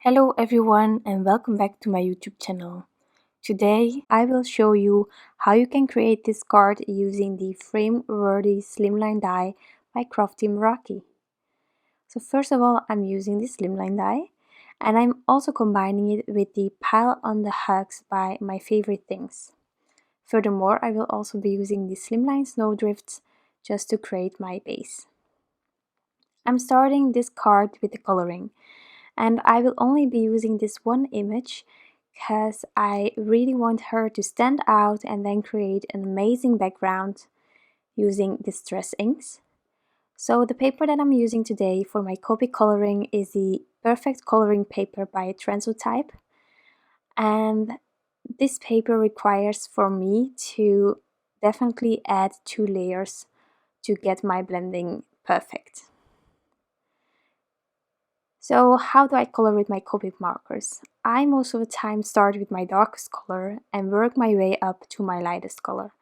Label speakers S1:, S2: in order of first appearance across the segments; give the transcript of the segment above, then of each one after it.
S1: Hello everyone and welcome back to my YouTube channel. Today I will show you how you can create this card using the frame-worthy slimline die by Crafty Meraki. So first of all, I'm using the slimline die and I'm also combining it with the pile on the hugs by My Favorite Things. Furthermore, I will also be using the slimline snowdrifts just to create my base. I'm starting this card with the coloring. And I will only be using this one image because I really want her to stand out and then create an amazing background using distress inks. So the paper that I'm using today for my Copic coloring is the Perfect Coloring Paper by Transotype. And this paper requires for me to definitely add 2 layers to get my blending perfect. So how do I color with my Copic markers? I most of the time start with my darkest color and work my way up to my lightest color.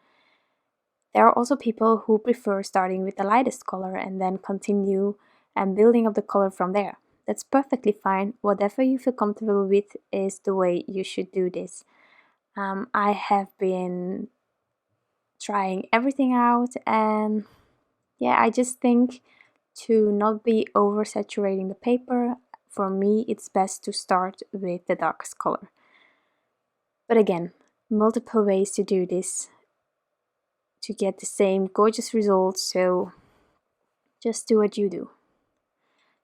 S1: There are also people who prefer starting with the lightest color and then continue and building up the color from there. That's perfectly fine. Whatever you feel comfortable with is the way you should do this. I have been trying everything out and yeah, I just think to not be oversaturating the paper, for me it's best to start with the darkest color. But again, multiple ways to do this to get the same gorgeous results, so just do what you do.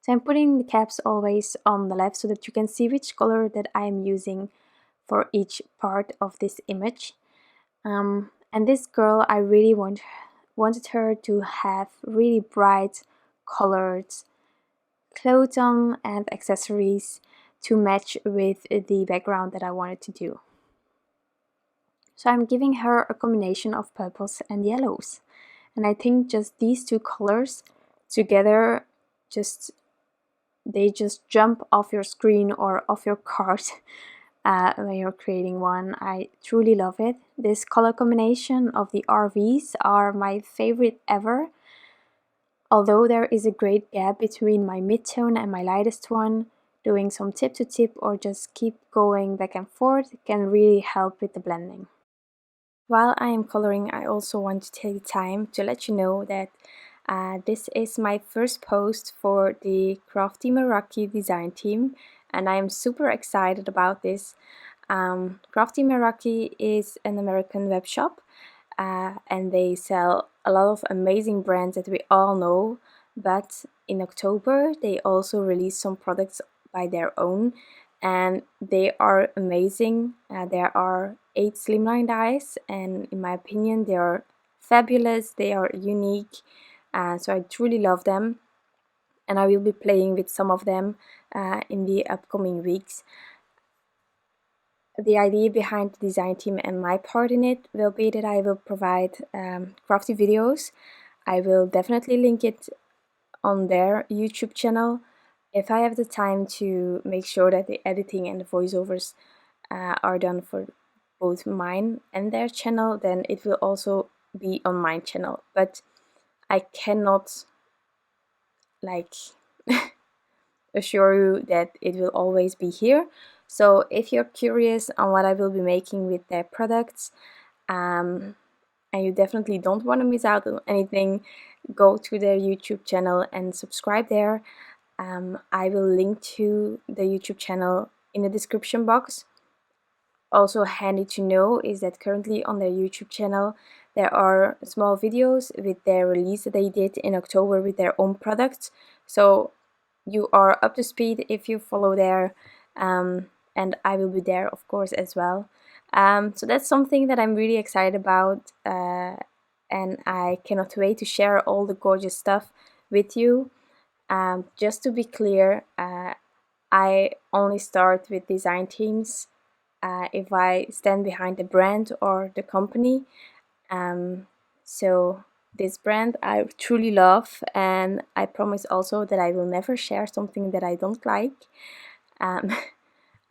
S1: So I'm putting the caps always on the left so that you can see which color that I am using for each part of this image. And this girl, I really wanted her to have really bright colored clothes on and accessories to match with the background that I wanted to do. So I'm giving her a combination of purples and yellows. And I think just these two colors together, they just jump off your screen or off your card when you're creating one. I truly love it. This color combination of the RVs are my favorite ever. Although there is a great gap between my mid-tone and my lightest one, doing some tip to tip or just keep going back and forth can really help with the blending. While I am coloring, I also want to take time to let you know that this is my first post for the Crafty Meraki design team and I am super excited about this. Crafty Meraki is an American web shop and they sell a lot of amazing brands that we all know, but in October they also released some products by their own and they are amazing. There are 8 slimline dies and in my opinion they are fabulous, they are unique, so I truly love them and I will be playing with some of them in the upcoming weeks. The idea behind the design team and my part in it will be that I will provide crafty videos. I will definitely link it on their YouTube channel. If I have the time to make sure that the editing and the voiceovers are done for both mine and their channel, then it will also be on my channel. But I cannot assure you that it will always be here. So if you're curious on what I will be making with their products and you definitely don't want to miss out on anything, go to their YouTube channel and subscribe there. I will link to the YouTube channel in the description box. Also handy to know is that currently on their YouTube channel there are small videos with their release that they did in October with their own products. So you are up to speed if you follow there, and I will be there of course as well. So that's something that I'm really excited about and I cannot wait to share all the gorgeous stuff with you. Just to be clear, I only start with design teams if I stand behind the brand or the company. So this brand I truly love and I promise also that I will never share something that I don't like.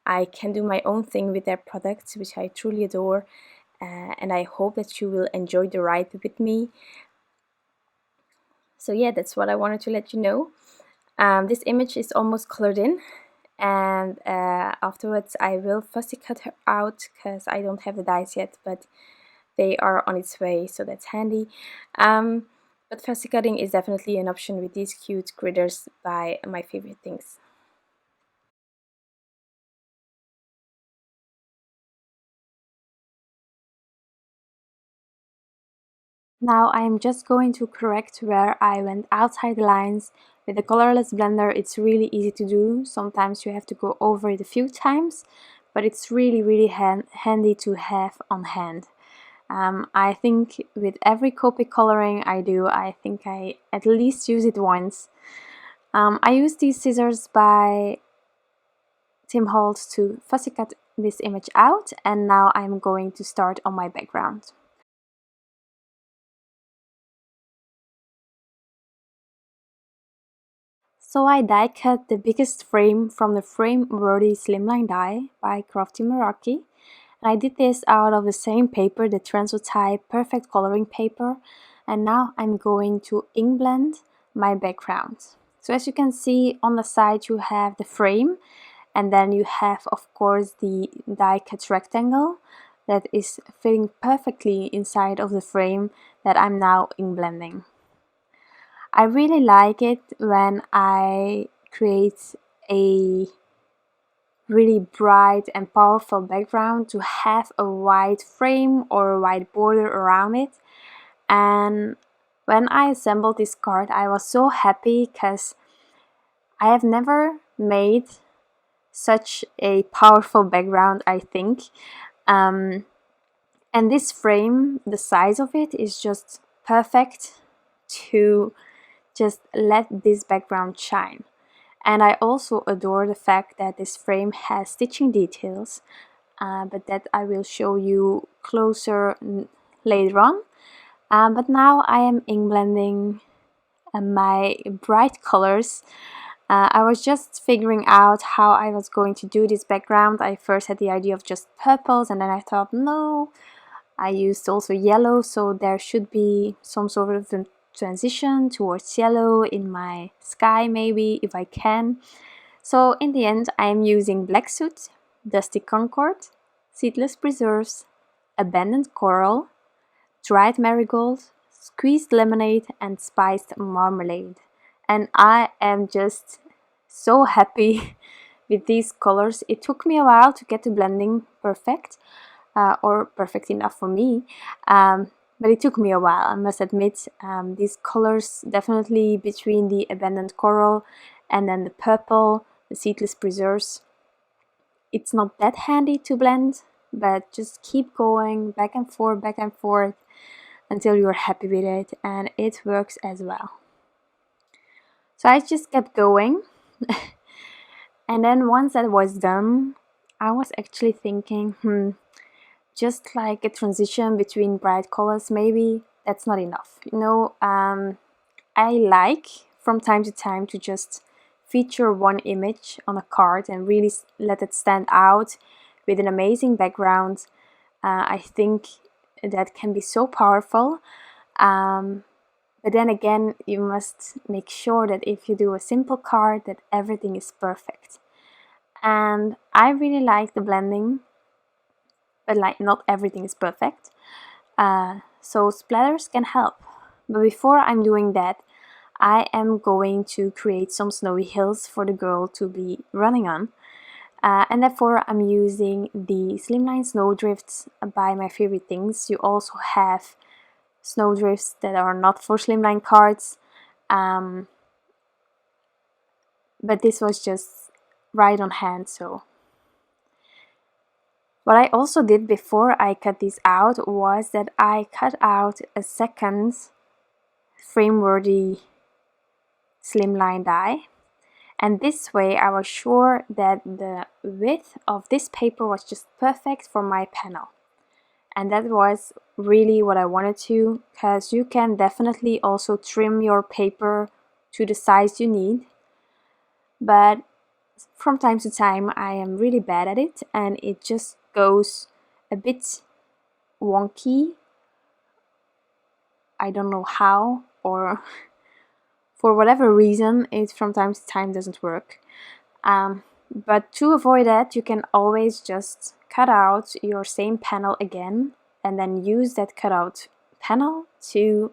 S1: I can do my own thing with their products, which I truly adore, and I hope that you will enjoy the ride with me. So yeah, that's what I wanted to let you know. This image is almost colored in and afterwards I will fussy cut her out because I don't have the dies yet, but they are on its way, so that's handy. But fussy cutting is definitely an option with these cute critters by My Favorite Things. Now I'm just going to correct where I went outside the lines. With the colorless blender it's really easy to do. Sometimes you have to go over it a few times, but it's really handy to have on hand. I think with every Copic coloring I do, I think I at least use it once. I use these scissors by Tim Holtz to fussy cut this image out, and now I'm going to start on my background. So I die cut the biggest frame from the frame worthy Slimline die by Crafty Meraki. And I did this out of the same paper, the Transotype perfect coloring paper. And now I'm going to ink blend my background. So as you can see on the side you have the frame, and then you have of course the die cut rectangle that is fitting perfectly inside of the frame that I'm now ink blending. I really like it when I create a really bright and powerful background to have a white frame or a white border around it. And when I assembled this card I was so happy because I have never made such a powerful background, I think. And this frame, the size of it is just perfect to just let this background shine. And I also adore the fact that this frame has stitching details, but that I will show you closer later on. But now I am ink blending my bright colors. I was just figuring out how I was going to do this background. I first had the idea of just purples, and then I thought, no, I used also yellow, so there should be some sort of a transition towards yellow in my sky, maybe, if I can. So in the end I am using black soot, dusty Concord, seedless preserves, abandoned coral, dried marigold, squeezed lemonade and spiced marmalade. And I am just so happy with these colors. It took me a while to get the blending perfect, or perfect enough for me, but it took me a while, I must admit. These colors, definitely between the abandoned coral and then the purple, the seedless preserves, it's not that handy to blend, but just keep going back and forth until you're happy with it, and it works as well. So I just kept going and then once that was done I was actually thinking, just like a transition between bright colors, maybe that's not enough. You know, I like from time to time to just feature one image on a card and really let it stand out with an amazing background. I think that can be so powerful. But then again, you must make sure that if you do a simple card that everything is perfect. And I really like the blending, but like not everything is perfect. So splatters can help. But before I'm doing that, I am going to create some snowy hills for the girl to be running on. And therefore I'm using the Slimline Snowdrifts by My Favorite Things. You also have snowdrifts that are not for Slimline cards. But this was just right on hand, so. What I also did before I cut these out was that I cut out a second frame-worthy Slimline die. And this way I was sure that the width of this paper was just perfect for my panel. And that was really what I wanted to, because you can definitely also trim your paper to the size you need. But from time to time I am really bad at it and it just goes a bit wonky. I don't know how, or for whatever reason it from time to time doesn't work. But to avoid that, you can always just cut out your same panel again and then use that cutout panel to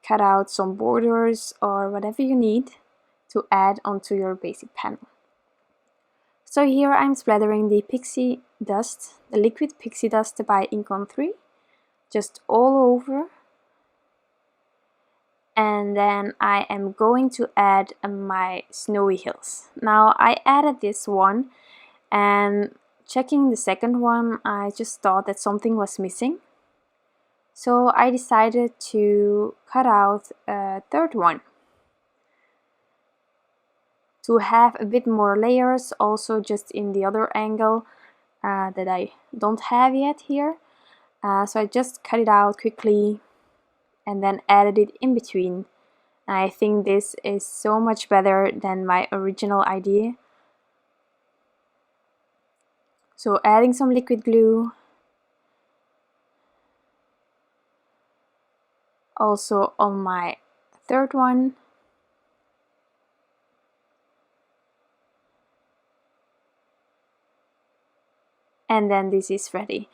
S1: cut out some borders or whatever you need to add onto your basic panel. So here I'm splattering the Pixie dust, the liquid Pixie dust by Ink on 3, just all over. And then I am going to add my snowy hills. Now I added this one, and checking the second one, I just thought that something was missing. So I decided to cut out a third one to have a bit more layers, also just in the other angle that I don't have yet here. So I just cut it out quickly and then added it in between. And I think this is so much better than my original idea. So adding some liquid glue, also on my third one. And then this is ready.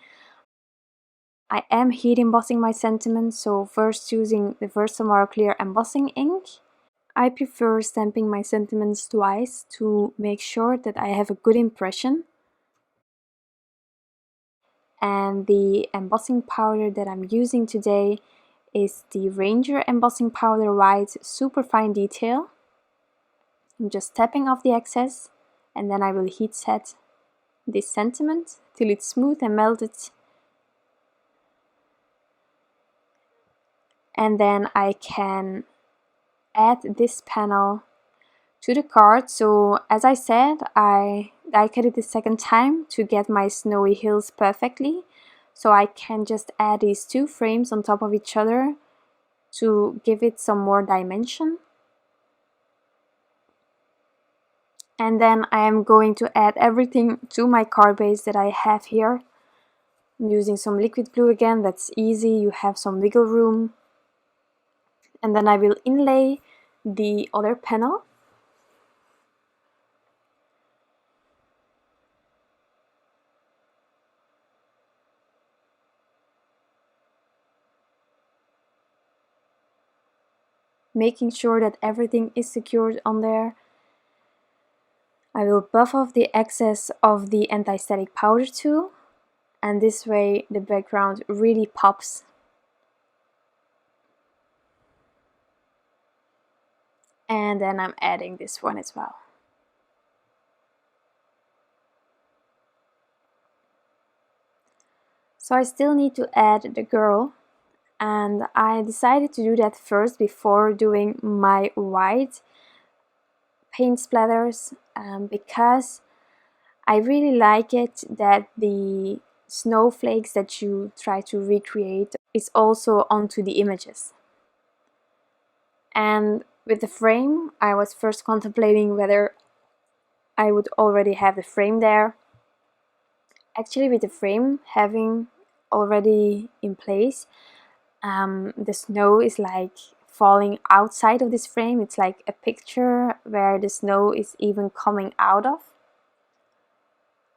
S1: I am heat embossing my sentiments, so first using the Versamark clear embossing ink. I prefer stamping my sentiments twice to make sure that I have a good impression. And the embossing powder that I'm using today is the Ranger embossing powder white super fine detail. I'm just tapping off the excess and then I will heat set this sentiment till it's smooth and melted. And then I can add this panel to the card. So as I said, I die-cut it the second time to get my snowy hills perfectly. So I can just add these two frames on top of each other to give it some more dimension. And then I am going to add everything to my card base that I have here. I'm using some liquid glue again, that's easy, you have some wiggle room. And then I will inlay the other panel. Making sure that everything is secured on there. I will buff off the excess of the anti-static powder tool, and this way the background really pops. And then I'm adding this one as well. So I still need to add the girl, and I decided to do that first before doing my white paint splatters, because I really like it that the snowflakes that you try to recreate is also onto the images. And with the frame, I was first contemplating whether I would already have the frame there. Actually, with the frame having already in place, the snow is like falling outside of this frame. It's like a picture where the snow is even coming out of.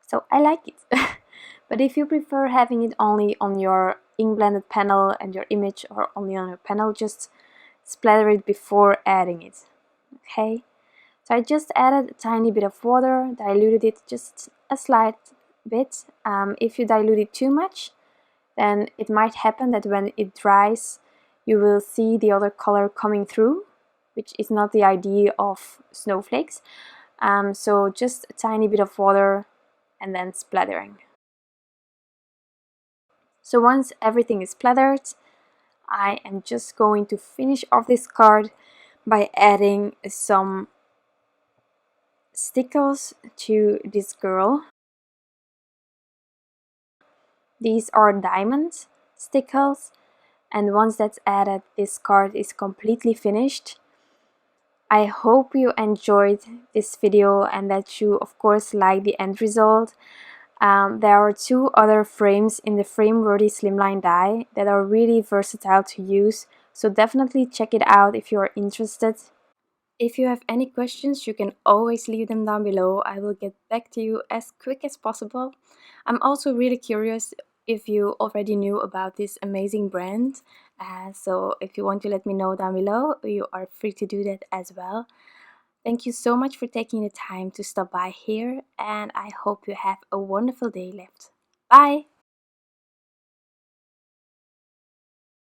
S1: So I like it. But if you prefer having it only on your ink blended panel and your image, or only on your panel, just splatter it before adding it. Okay, so I just added a tiny bit of water, diluted it just a slight bit. If you dilute it too much, then it might happen that when it dries you will see the other color coming through, which is not the idea of snowflakes. So just a tiny bit of water and then splattering. So once everything is splattered, I am just going to finish off this card by adding some Stickles to this girl. These are diamond Stickles, and once that's added, this card is completely finished. I hope you enjoyed this video and that you of course like the end result. There are two other frames in the frame-worthy Slimline die that are really versatile to use, so definitely check it out if you are interested. If you have any questions, you can always leave them down below. I will get back to you as quick as possible. I'm also really curious if you already knew about this amazing brand. So if you want to let me know down below, you are free to do that as well. Thank you so much for taking the time to stop by here, and I hope you have a wonderful day left. Bye!